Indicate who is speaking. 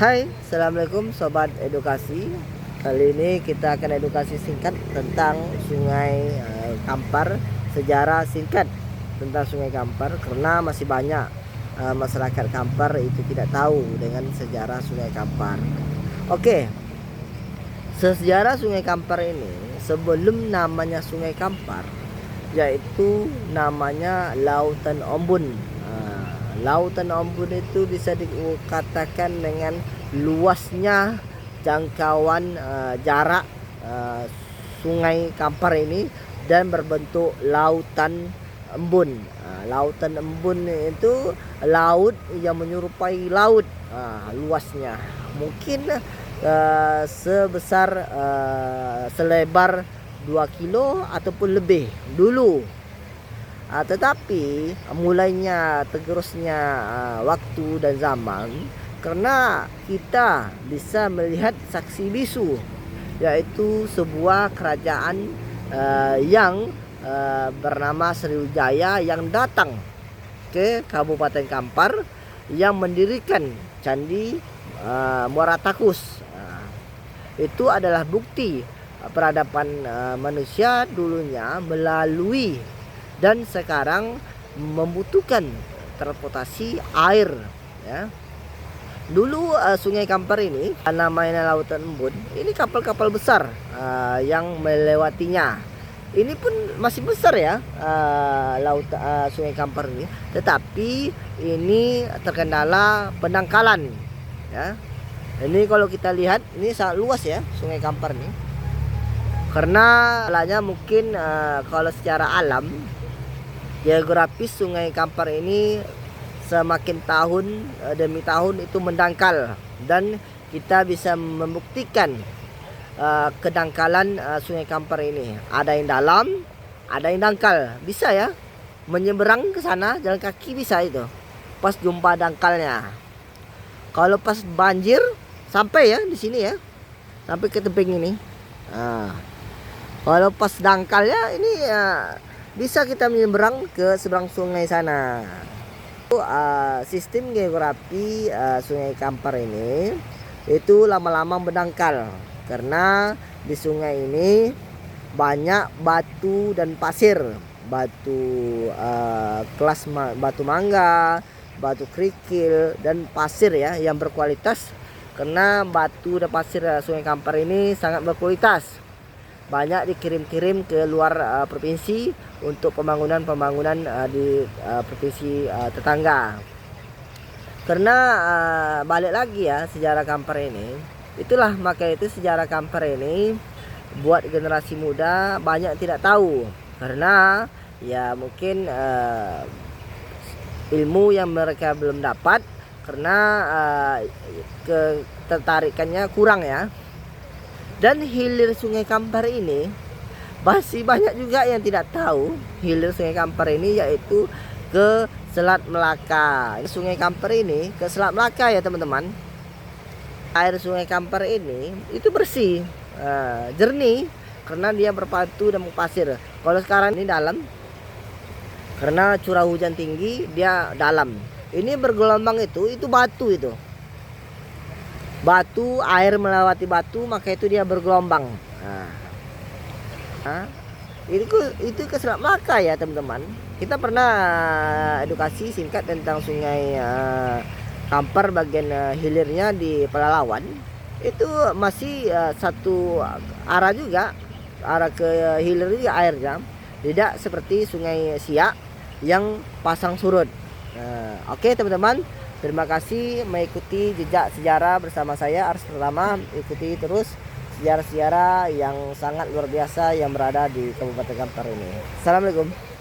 Speaker 1: Hai, Assalamualaikum Sobat Edukasi. Kali ini kita akan edukasi singkat tentang Sungai Kampar. Sejarah singkat tentang Sungai Kampar, karena masih banyak masyarakat Kampar itu tidak tahu dengan sejarah Sungai Kampar. Oke, sejarah Sungai Kampar ini sebelum namanya Sungai Kampar, yaitu namanya Lautan Ombun. Lautan Ombun itu bisa dikatakan dengan luasnya jangkauan jarak Sungai Kampar ini dan berbentuk lautan embun. Lautan embun itu laut yang menyerupai laut, luasnya mungkin sebesar selebar 2 kilo ataupun lebih dulu. Tetapi mulainya tergerusnya waktu dan zaman, karena kita bisa melihat saksi bisu, yaitu sebuah kerajaan yang bernama Sriwijaya yang datang ke Kabupaten Kampar yang mendirikan Candi Muara Takus. Itu adalah bukti peradaban manusia dulunya melalui dan sekarang membutuhkan transportasi air, ya. Dulu Sungai Kampar ini namanya Lautan Embun, ini kapal-kapal besar yang melewatinya. Ini pun masih besar ya, Sungai Kampar ini, tetapi ini terkendala pendangkalan, ya. Ini kalau kita lihat ini sangat luas ya Sungai Kampar ini, karena alanya mungkin kalau secara alam geografis Sungai Kampar ini semakin tahun demi tahun itu mendangkal, dan kita bisa membuktikan kedangkalan Sungai Kampar ini. Ada yang dalam, ada yang dangkal. Bisa ya menyeberang ke sana jalan kaki, bisa itu pas jumpa dangkalnya. Kalau pas banjir sampai ya di sini ya, sampai ke tebing ini. Kalau pas dangkalnya ini bisa kita menyeberang ke seberang sungai sana. Sistem geografi Sungai Kampar ini itu lama-lama mendangkal, karena di sungai ini banyak batu dan pasir, batu kelas batu mangga, batu kerikil, dan pasir ya yang berkualitas. Karena batu dan pasir Sungai Kampar ini sangat berkualitas, banyak dikirim-kirim ke luar provinsi untuk pembangunan di provinsi tetangga. Karena balik lagi ya sejarah Kampar ini, itulah maka itu sejarah Kampar ini buat generasi muda banyak tidak tahu, karena ya mungkin ilmu yang mereka belum dapat, karena ketertarikannya kurang ya. Dan hilir Sungai Kampar ini masih banyak juga yang tidak tahu hilir Sungai Kampar ini, yaitu ke Selat Melaka. Sungai Kampar ini ke Selat Melaka ya teman-teman. Air Sungai Kampar ini itu bersih, jernih, karena dia berpatu dan pasir. Kalau sekarang ini dalam, karena curah hujan tinggi, dia dalam. Ini bergelombang itu batu itu. Batu, air melewati batu, maka itu dia bergelombang. Itu ke Selat Melaka ya teman-teman. Kita pernah edukasi singkat tentang Sungai Kampar bagian hilirnya di Pelalawan. Itu masih satu arah juga, arah ke hilir juga airnya. Tidak seperti Sungai Siak yang pasang surut. Oke teman-teman, terima kasih mengikuti jejak sejarah bersama saya Ars Pertama. Ikuti terus sejarah-sejarah yang sangat luar biasa yang berada di Kabupaten Kampar ini. Assalamualaikum.